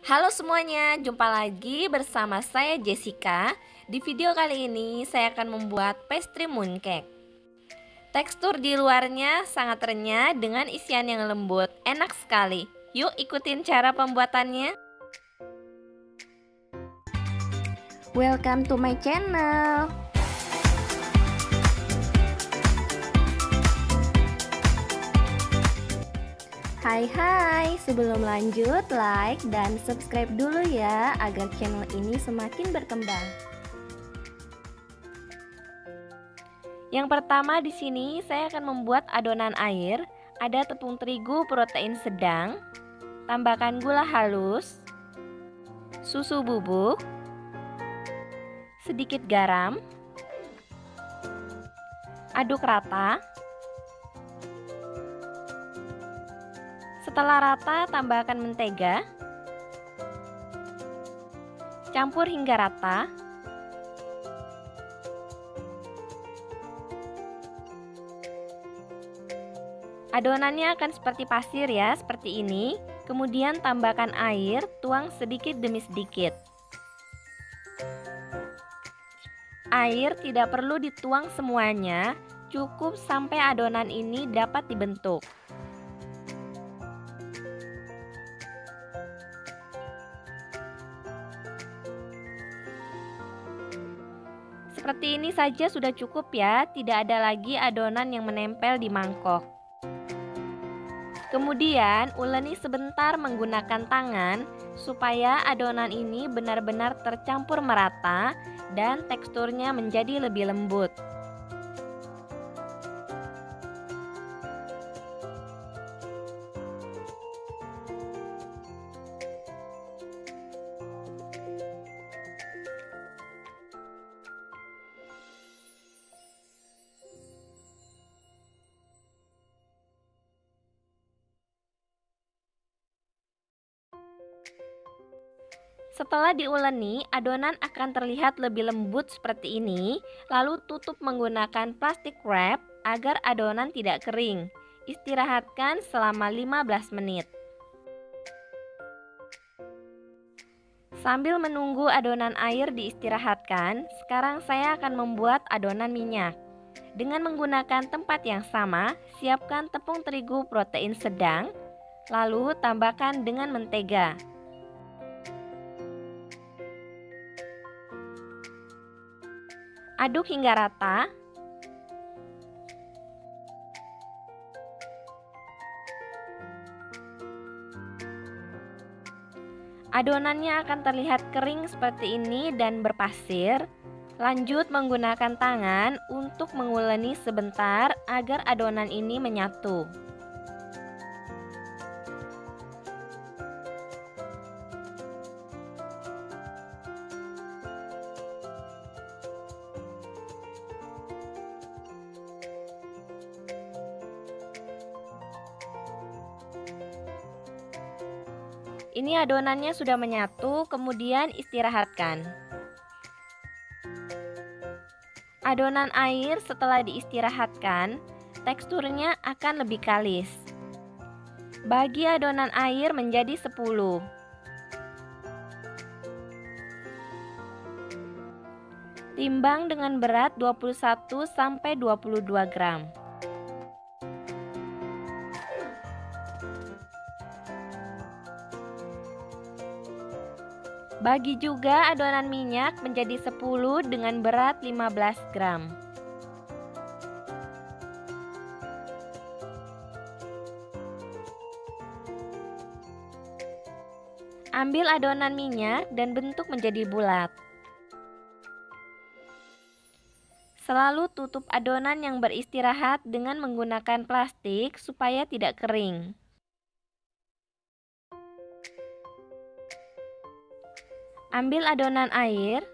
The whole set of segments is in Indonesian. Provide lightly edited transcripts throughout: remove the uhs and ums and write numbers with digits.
Halo semuanya, jumpa lagi bersama saya Jessica. Di video kali ini saya akan membuat pastry mooncake. Tekstur di luarnya sangat renyah dengan isian yang lembut, enak sekali. Yuk ikutin cara pembuatannya. Welcome to my channel. Hai, sebelum lanjut like dan subscribe dulu ya agar channel ini semakin berkembang. Yang pertama di sini saya akan membuat adonan air. Ada tepung terigu protein sedang, tambahkan gula halus, susu bubuk, sedikit garam, aduk rata. Setelah rata, tambahkan mentega, campur hingga rata. Adonannya akan seperti pasir ya, seperti ini. Kemudian tambahkan air, tuang sedikit demi sedikit. Air tidak perlu dituang semuanya, cukup sampai adonan ini dapat dibentuk. Seperti ini saja sudah cukup ya, tidak ada lagi adonan yang menempel di mangkok. Kemudian uleni sebentar menggunakan tangan supaya adonan ini benar-benar tercampur merata dan teksturnya menjadi lebih lembut. Setelah diuleni, adonan akan terlihat lebih lembut seperti ini. Lalu tutup menggunakan plastik wrap agar adonan tidak kering. Istirahatkan selama 15 menit. Sambil menunggu adonan air diistirahatkan, sekarang saya akan membuat adonan minyak. Dengan menggunakan tempat yang sama, siapkan tepung terigu protein sedang, lalu tambahkan dengan mentega. Aduk hingga rata. Adonannya akan terlihat kering seperti ini dan berpasir. Lanjut menggunakan tangan untuk menguleni sebentar agar adonan ini menyatu. Ini adonannya sudah menyatu, kemudian istirahatkan. Adonan air setelah diistirahatkan, teksturnya akan lebih kalis. Bagi adonan air menjadi 10. Timbang dengan berat 21-22 gram. Bagi juga adonan minyak menjadi 10 dengan berat 15 gram. Ambil adonan minyak dan bentuk menjadi bulat. Selalu tutup adonan yang beristirahat dengan menggunakan plastik supaya tidak kering. Ambil adonan air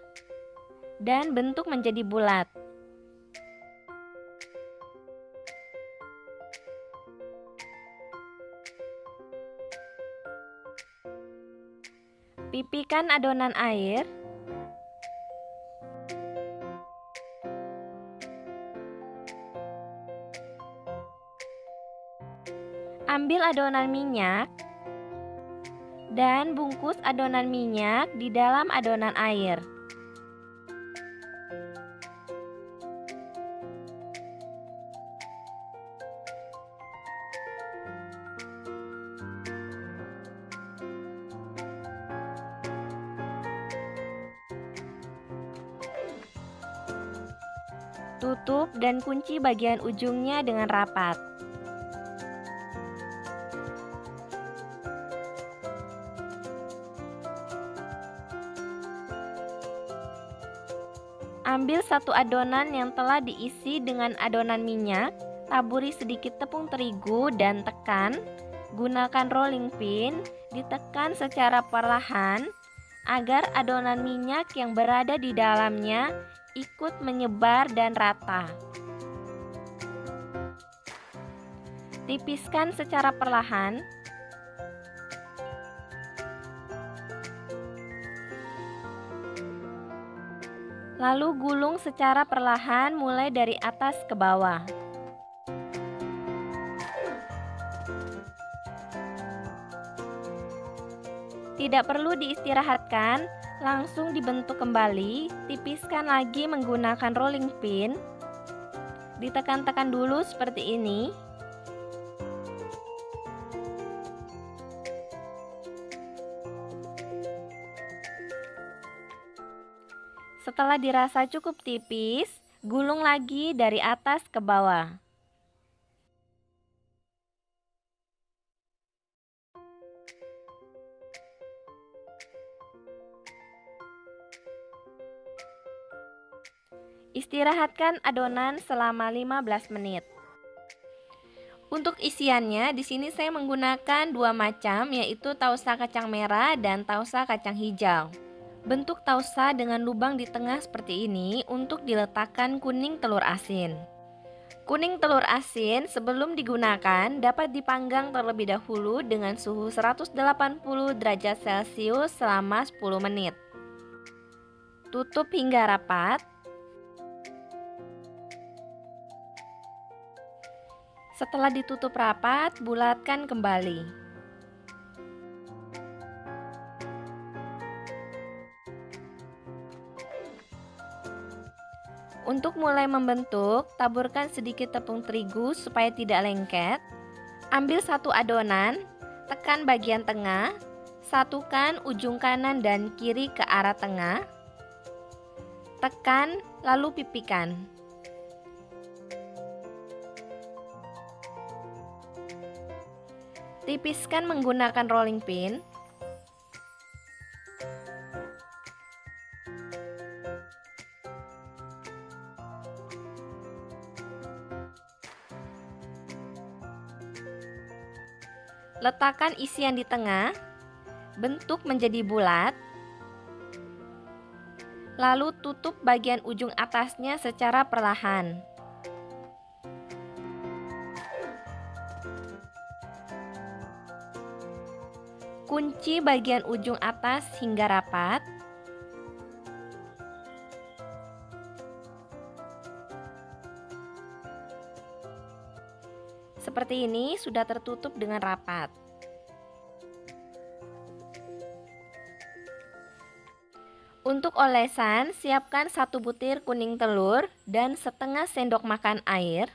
dan bentuk menjadi bulat. Pipihkan adonan air. Ambil adonan minyak Dan bungkus adonan minyak di dalam adonan air. Tutup dan kunci bagian ujungnya dengan rapat. Ambil satu adonan yang telah diisi dengan adonan minyak, taburi sedikit tepung terigu dan tekan. Gunakan rolling pin, ditekan secara perlahan agar adonan minyak yang berada di dalamnya ikut menyebar dan rata. Tipiskan secara perlahan. Lalu gulung secara perlahan mulai dari atas ke bawah. Tidak perlu diistirahatkan, langsung dibentuk kembali. Tipiskan lagi menggunakan rolling pin. Ditekan-tekan dulu seperti ini. Setelah dirasa cukup tipis, gulung lagi dari atas ke bawah. Istirahatkan adonan selama 15 menit. Untuk isiannya, di sini saya menggunakan dua macam, yaitu tausa kacang merah dan tausa kacang hijau. Bentuk tausa dengan lubang di tengah seperti ini untuk diletakkan kuning telur asin. Kuning telur asin sebelum digunakan dapat dipanggang terlebih dahulu dengan suhu 180 derajat Celcius selama 10 menit. Tutup hingga rapat. Setelah ditutup rapat, bulatkan kembali. Untuk mulai membentuk, taburkan sedikit tepung terigu supaya tidak lengket. Ambil satu adonan, tekan bagian tengah, satukan ujung kanan dan kiri ke arah tengah. Tekan, lalu pipikan. Tipiskan menggunakan rolling pin. Letakkan isian di tengah, bentuk menjadi bulat. Lalu tutup bagian ujung atasnya secara perlahan. Kunci bagian ujung atas hingga rapat. Seperti ini sudah tertutup dengan rapat. Untuk olesan, siapkan 1 butir kuning telur dan setengah sendok makan air.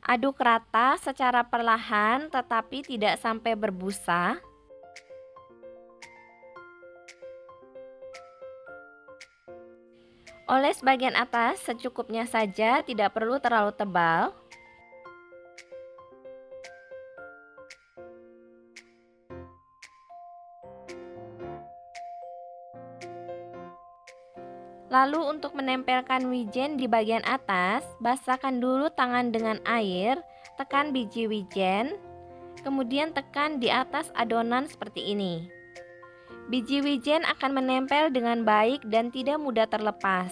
Aduk rata secara perlahan tetapi tidak sampai berbusa. Oles bagian atas secukupnya saja, tidak perlu terlalu tebal. Lalu untuk menempelkan wijen di bagian atas, basahkan dulu tangan dengan air, tekan biji wijen, kemudian tekan di atas adonan seperti ini. Biji wijen akan menempel dengan baik dan tidak mudah terlepas.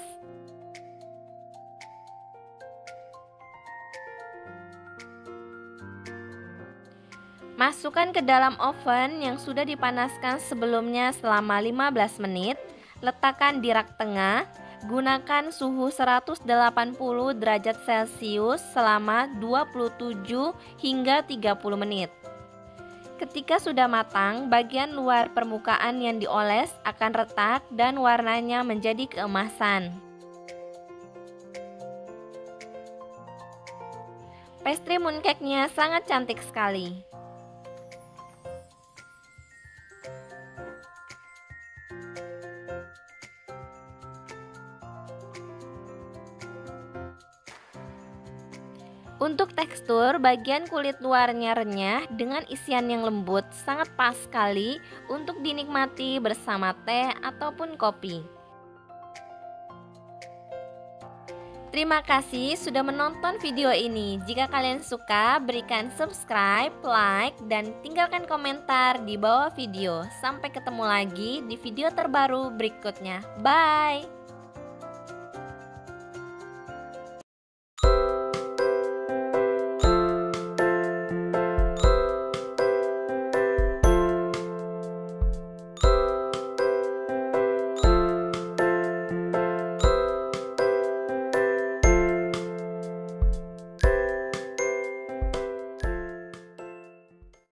Masukkan ke dalam oven yang sudah dipanaskan sebelumnya selama 15 menit. Letakkan di rak tengah, gunakan suhu 180 derajat Celcius selama 27 hingga 30 menit. Ketika sudah matang, bagian luar permukaan yang dioles akan retak dan warnanya menjadi keemasan. Pastry mooncake-nya sangat cantik sekali. Untuk tekstur, bagian kulit luarnya renyah dengan isian yang lembut, sangat pas sekali untuk dinikmati bersama teh ataupun kopi. Terima kasih sudah menonton video ini. Jika kalian suka, berikan subscribe, like, dan tinggalkan komentar di bawah video. Sampai ketemu lagi di video terbaru berikutnya. Bye!